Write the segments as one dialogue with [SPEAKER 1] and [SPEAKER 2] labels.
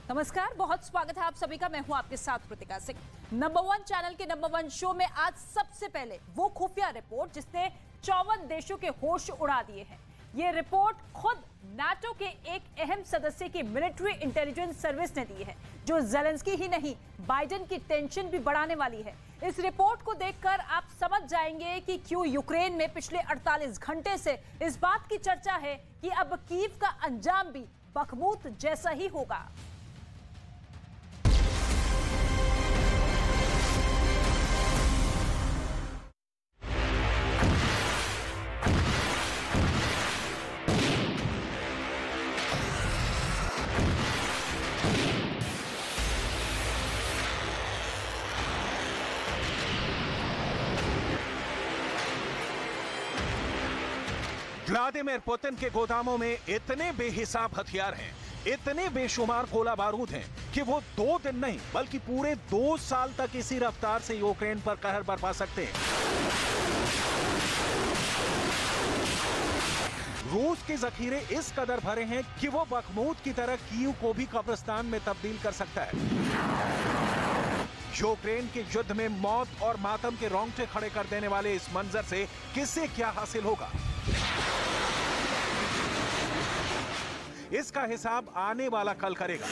[SPEAKER 1] नमस्कार, बहुत स्वागत है आप सभी का। मैं हूं आपके साथ कृतिका सिंह। नंबर 1 चैनल के नंबर 1 शो में आज सबसे पहले वो खुफिया रिपोर्ट जिसने 54 देशों के होश उड़ा दिए हैं। ये रिपोर्ट खुद नाटो के एक अहम सदस्य की मिलिट्री इंटेलिजेंस सर्विस ने दी है, जो ज़ेलेंस्की ही नहीं बाइडेन की टेंशन भी बढ़ाने वाली है। इस रिपोर्ट को देखकर आप समझ जाएंगे कि क्यों यूक्रेन में पिछले 48 घंटे से इस बात की चर्चा है कि अब कीव का अंजाम भी बखमूत जैसा ही होगा।
[SPEAKER 2] व्लादिमीर पुतिन के गोदामों में इतने बेहिसाब हथियार हैं, इतने बेशुमार गोला बारूद हैं कि वो 2 दिन नहीं बल्कि पूरे 2 साल तक इसी रफ्तार से यूक्रेन पर कहर बरपा सकते हैं। रूस के जखीरे इस कदर भरे हैं कि वो बखमूत की तरह कीव को भी कब्रिस्तान में तब्दील कर सकता है। यूक्रेन के युद्ध में मौत और मातम के रोंगटे खड़े कर देने वाले इस मंजर से किसे क्या हासिल होगा, इसका हिसाब आने वाला कल करेगा।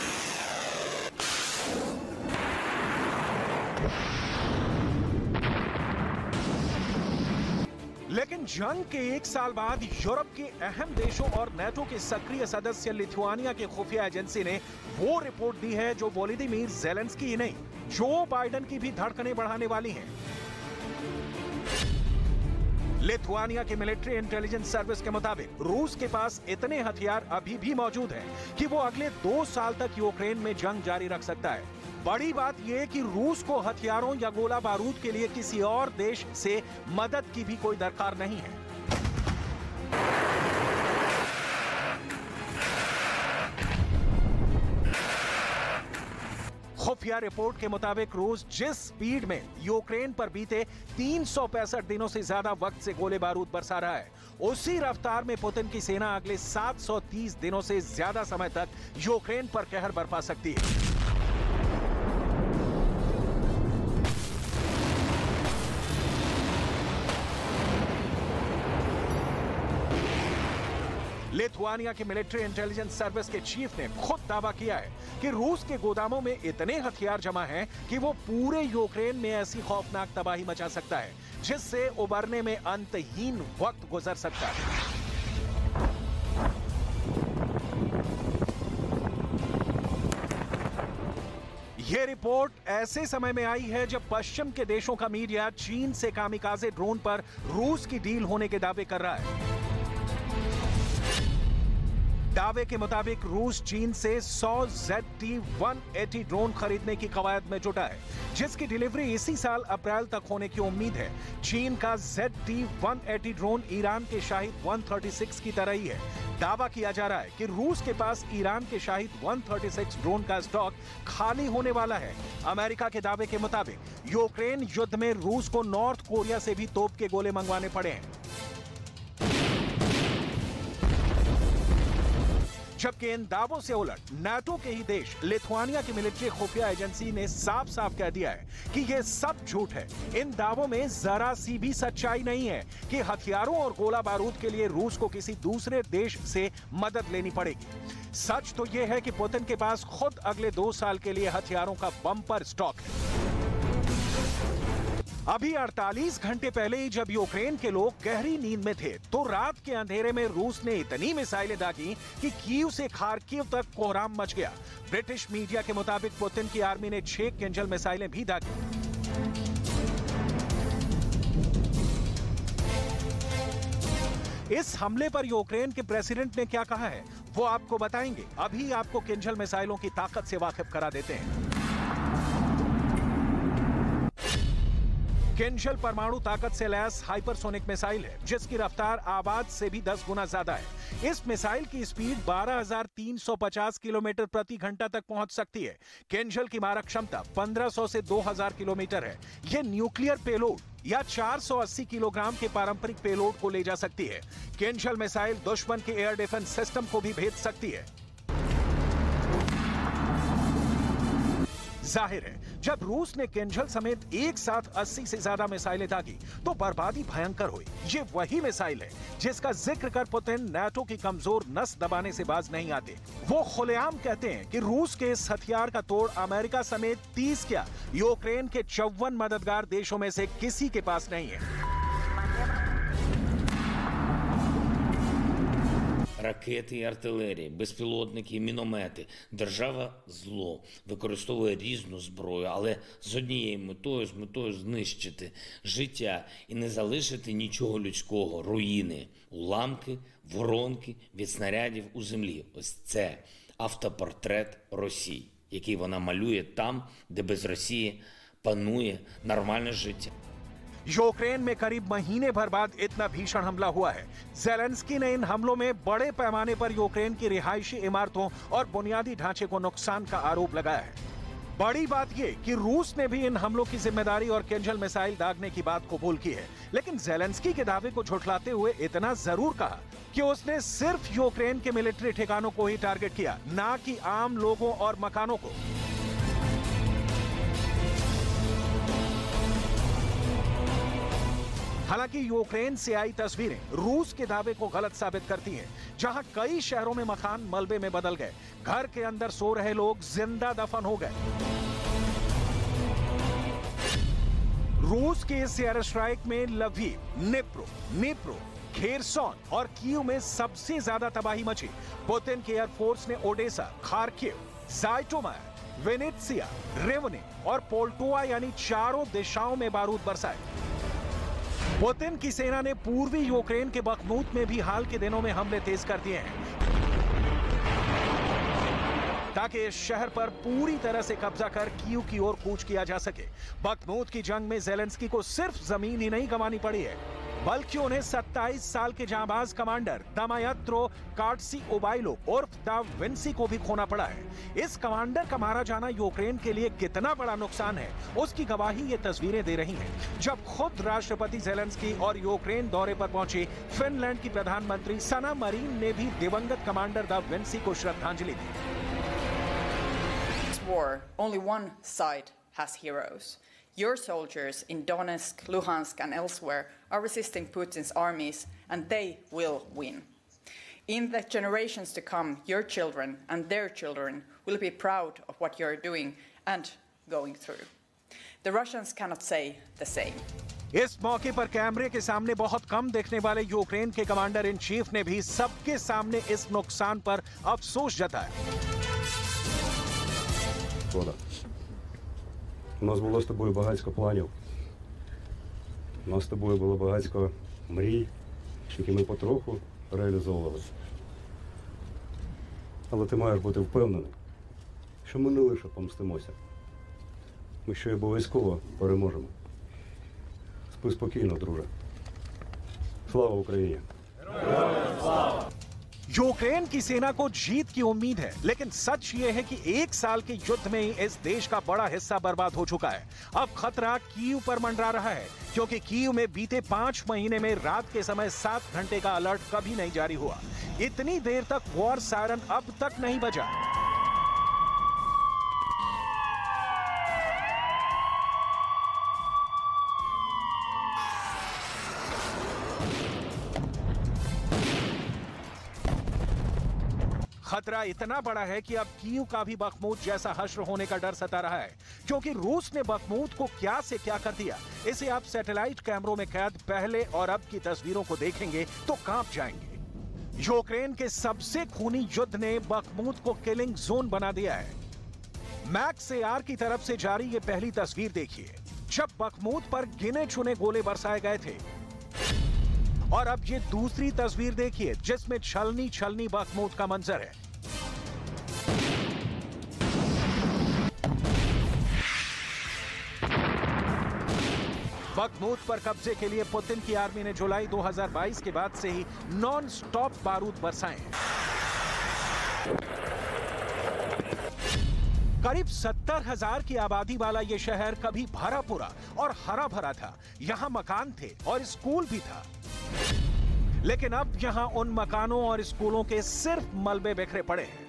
[SPEAKER 2] लेकिन जंग के 1 साल बाद यूरोप के अहम देशों और नाटो के सक्रिय सदस्य लिथुआनिया की खुफिया एजेंसी ने वो रिपोर्ट दी है जो वोलोदिमीर ज़ेलेंस्की ही नहीं, जो बाइडेन की भी धड़कनें बढ़ाने वाली हैं। लिथुआनिया की मिलिट्री इंटेलिजेंस सर्विस के मुताबिक रूस के पास इतने हथियार अभी भी मौजूद हैं कि वो अगले 2 साल तक यूक्रेन में जंग जारी रख सकता है। बड़ी बात यह कि रूस को हथियारों या गोला बारूद के लिए किसी और देश से मदद की भी कोई दरकार नहीं है। खुफिया रिपोर्ट के मुताबिक रूस जिस स्पीड में यूक्रेन पर बीते 365 दिनों से ज्यादा वक्त से गोले बारूद बरसा रहा है, उसी रफ्तार में पुतिन की सेना अगले 730 दिनों से ज्यादा समय तक यूक्रेन पर कहर बरपा सकती है। लिथुआनिया की मिलिट्री इंटेलिजेंस सर्विस के चीफ ने खुद दावा किया है कि रूस के गोदामों में इतने हथियार जमा हैं कि वो पूरे यूक्रेन में ऐसी खौफनाक तबाही मचा सकता है जिससे उबरने में अंतहीन वक्त गुजर सकता है। ये रिपोर्ट ऐसे समय में आई है जब पश्चिम के देशों का मीडिया चीन से कामिकाजे ड्रोन पर रूस की डील होने के दावे कर रहा है। दावे के मुताबिक रूस चीन से 100 ZT-180 ड्रोन खरीदने की कवायद में जुटा है, जिसकी डिलीवरी इसी साल अप्रैल तक होने की उम्मीद है। चीन का ZT-180 ड्रोन ईरान के शाहिद 136 की तरह ही है। दावा किया जा रहा है कि रूस के पास ईरान के शाहिद 136 ड्रोन का स्टॉक खाली होने वाला है। अमेरिका के दावे के मुताबिक यूक्रेन युद्ध में रूस को नॉर्थ कोरिया से भी तोप के गोले मंगवाने पड़े हैं। जबकि इन दावों से उलट नाटो के ही देश लिथुआनिया की मिलिट्री खुफिया एजेंसी ने साफ साफ कह दिया है कि यह सब झूठ है। इन दावों में जरा सी भी सच्चाई नहीं है कि हथियारों और गोला बारूद के लिए रूस को किसी दूसरे देश से मदद लेनी पड़ेगी। सच तो यह है कि पुतिन के पास खुद अगले 2 साल के लिए हथियारों का बम्पर स्टॉक है। अभी 48 घंटे पहले ही जब यूक्रेन के लोग गहरी नींद में थे, तो रात के अंधेरे में रूस ने इतनी मिसाइलें दागी कि कीव से खार्किव तक कोहराम मच गया। ब्रिटिश मीडिया के मुताबिक पुतिन की आर्मी ने 6 किंजल मिसाइलें भी दागी। इस हमले पर यूक्रेन के प्रेसिडेंट ने क्या कहा है, वो आपको बताएंगे। अभी आपको किंजल मिसाइलों की ताकत से वाकिफ करा देते हैं। किंजल परमाणु ताकत से लैस हाइपरसोनिक मिसाइल है, जिसकी रफ्तार आवाज से भी 10 गुना ज्यादा है। इस मिसाइल की स्पीड 12,350 किलोमीटर प्रति घंटा तक पहुंच सकती है। किंजल की मारक क्षमता 1500 से 2000 किलोमीटर है। यह न्यूक्लियर पेलोड या 480 किलोग्राम के पारंपरिक पेलोड को ले जा सकती है। किंजल मिसाइल दुश्मन के एयर डिफेंस सिस्टम को भी भेद सकती है। जाहिर है जब रूस ने किंजल समेत एक साथ 80 से ज्यादा मिसाइलें दागी तो बर्बादी भयंकर हुई। ये वही मिसाइल है जिसका जिक्र कर पुतिन नाटो की कमजोर नस दबाने से बाज नहीं आते। वो खुलेआम कहते हैं कि रूस के इस हथियार का तोड़ अमेरिका समेत 30 क्या यूक्रेन के 54 मददगार देशों में से किसी के पास नहीं है।
[SPEAKER 3] Ракети і артилерії, безпілотники і міномети. Держава – зло. Використовує різну зброю, але з однією метою, з метою знищити життя і не залишити нічого людського, руїни, уламки, воронки від снарядів у землі. Ось це автопортрет Росії, який вона малює там, де без Росії панує нормальне життя.
[SPEAKER 2] यूक्रेन में करीब महीने भर बाद इतना भीषण हमला हुआ है। ज़ेलेंस्की ने इन हमलों में बड़े पैमाने पर यूक्रेन की रिहायशी इमारतों और बुनियादी ढांचे को नुकसान का आरोप लगाया है। बड़ी बात यह कि रूस ने भी इन हमलों की जिम्मेदारी और किंजल मिसाइल दागने की बात कबूल की है, लेकिन ज़ेलेंस्की के दावे को झुठलाते हुए इतना जरूर कहा कि उसने सिर्फ यूक्रेन के मिलिट्री ठिकानों को ही टारगेट किया, ना कि आम लोगों और मकानों को। हालांकि यूक्रेन से आई तस्वीरें रूस के दावे को गलत साबित करती हैं, जहां कई शहरों में मकान मलबे में बदल गए, घर के अंदर सो रहे लोग जिंदा दफन हो गए। रूस के इस एयर स्ट्राइक में लवीव, निप्रो, खेरसोन और कीव में सबसे ज्यादा तबाही मची। पुतिन के एयरफोर्स ने ओडेसा, खार्किव, जाइटोमायर, वेनेत्सिया, रेवने और पोल्टोवा यानी चारों दिशाओं में बारूद बरसाए। पुतिन की सेना ने पूर्वी यूक्रेन के बखमूत में भी हाल के दिनों में हमले तेज कर दिए हैं ताकि इस शहर पर पूरी तरह से कब्जा कर कीव की ओर कूच किया जा सके। बखमूत की जंग में ज़ेलेंस्की को सिर्फ जमीन ही नहीं गंवानी पड़ी है, बल्कि उन्हें 27 साल के जांबाज कमांडर दमायत्रो कार्डसीओबाइलो उर्फ दा विंसी को भी खोना पड़ा है। इस कमांडर का मारा जाना यूक्रेन के लिए कितना बड़ा नुकसान है, उसकी गवाही ये तस्वीरें दे रही हैं, जब खुद राष्ट्रपति ज़ेलेंस्की और यूक्रेन दौरे पर पहुंची फिनलैंड की प्रधानमंत्री सना मरीन ने भी दिवंगत कमांडर दा विंसी को श्रद्धांजलि दी।
[SPEAKER 4] This war, only one side has heroes. Your soldiers in Donetsk, Luhansk and elsewhere are resisting Putin's armies, and they will win. In the generations to come, your children and their children will be proud of what you're doing and going through. The Russians cannot say the same.
[SPEAKER 2] इस मौके पर कैमरे के सामने बहुत कम देखने वाले Ukraine के कमांडर इन चीफ ने भी सबके सामने इस नुकसान पर अफसोस जताया।
[SPEAKER 5] У нас було з тобою багатько планів. У нас з тобою було багатько мрій, які ми потроху реалізовували. Але ти маєш бути впевнений, що ми не лише помстимося. Ми ще й обов'язково переможемо. Спи спокійно, друже. Слава Україні!
[SPEAKER 2] Героям слава! यूक्रेन की सेना को जीत की उम्मीद है, लेकिन सच ये है कि एक साल के युद्ध में ही इस देश का बड़ा हिस्सा बर्बाद हो चुका है। अब खतरा कीव पर मंडरा रहा है, क्योंकि कीव में बीते 5 महीने में रात के समय 7 घंटे का अलर्ट कभी नहीं जारी हुआ। इतनी देर तक वॉर सायरन अब तक नहीं बजा। खतरा इतना बड़ा है कि अब कीव का भी बखमूत जैसा हश्र होने का डर सता रहा है, क्योंकि रूस ने बखमूत को क्या से क्या कर दिया। इसे आप सैटेलाइट कैमरों में कैद पहले और अब की तस्वीरों को देखेंगे तो कांप जाएंगे। यूक्रेन के सबसे खूनी युद्ध ने बखमूत को किलिंग जोन बना दिया है। मैक्स एआर की तरफ से जारी ये पहली तस्वीर देखिए, जब बखमूत पर गिने चुने गोले बरसाए गए थे। और अब ये दूसरी तस्वीर देखिए, जिसमें छलनी छलनी बखमूत का मंजर है। बखमूत पर कब्जे के लिए पुतिन की आर्मी ने जुलाई 2022 के बाद से ही नॉन स्टॉप बारूद बरसाए हैं। करीब 70,000 की आबादी वाला यह शहर कभी भरा पूरा और हरा भरा था। यहां मकान थे और स्कूल भी था, लेकिन अब यहां उन मकानों और स्कूलों के सिर्फ मलबे बिखरे पड़े हैं।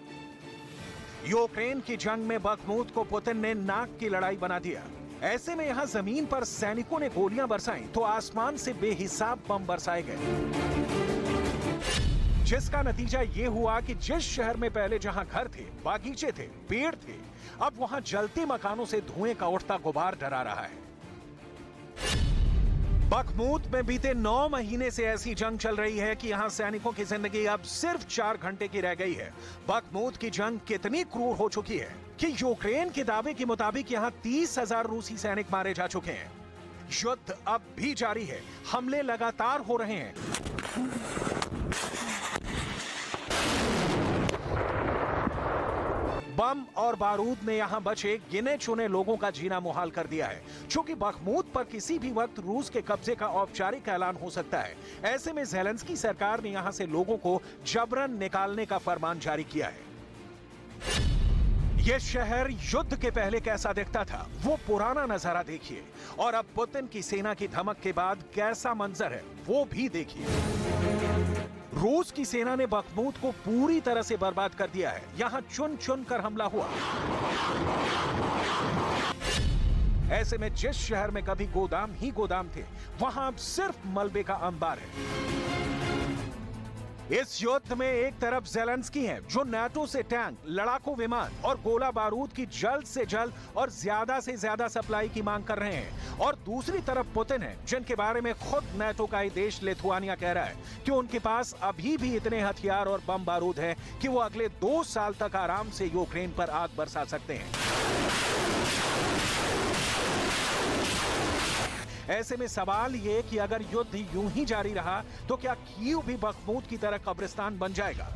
[SPEAKER 2] यूक्रेन की जंग में बखमूत को पुतिन ने नाक की लड़ाई बना दिया। ऐसे में यहां जमीन पर सैनिकों ने गोलियां बरसाई तो आसमान से बेहिसाब बम बरसाए गए, जिसका नतीजा ये हुआ कि जिस शहर में पहले जहां घर थे, बागीचे थे, पेड़ थे, अब वहां जलते मकानों से धुएं का उठता गुबार डरा रहा है। बखमूत में बीते 9 महीने से ऐसी जंग चल रही है कि यहां सैनिकों की जिंदगी अब सिर्फ 4 घंटे की रह गई है। बखमूत की जंग कितनी क्रूर हो चुकी है कि यूक्रेन के दावे के मुताबिक यहां 30,000 रूसी सैनिक मारे जा चुके हैं। युद्ध अब भी जारी है, हमले लगातार हो रहे हैं। बम और बारूद ने यहां बचे गिने चुने लोगों का जीना मुहाल कर दिया है, क्योंकि बखमूत पर किसी भी वक्त रूस के कब्जे का औपचारिक ऐलान हो सकता है। ऐसे में ज़ेलेंस्की सरकार ने यहां से लोगों को जबरन निकालने का फरमान जारी किया है। यह शहर युद्ध के पहले कैसा दिखता था, वो पुराना नजारा देखिए, और अब पुतिन की सेना की धमक के बाद कैसा मंजर है, वो भी देखिए। रूस की सेना ने बखमूत को पूरी तरह से बर्बाद कर दिया है। यहां चुन चुन कर हमला हुआ। ऐसे में जिस शहर में कभी गोदाम ही गोदाम थे, वहां अब सिर्फ मलबे का अंबार है। इस युद्ध में एक तरफ ज़ेलेंस्की है, जो नाटो से टैंक, लड़ाकू विमान और गोला बारूद की जल्द से जल्द और ज्यादा से ज्यादा सप्लाई की मांग कर रहे हैं, और दूसरी तरफ पुतिन है, जिनके बारे में खुद नाटो का ही देश लिथुआनिया कह रहा है कि उनके पास अभी भी इतने हथियार और बम बारूद है कि वो अगले 2 साल तक आराम से यूक्रेन पर आग बरसा सकते हैं। ऐसे में सवाल ये कि अगर युद्ध यूं ही जारी रहा तो क्या कीव भी बखमूत की तरह कब्रिस्तान बन जाएगा?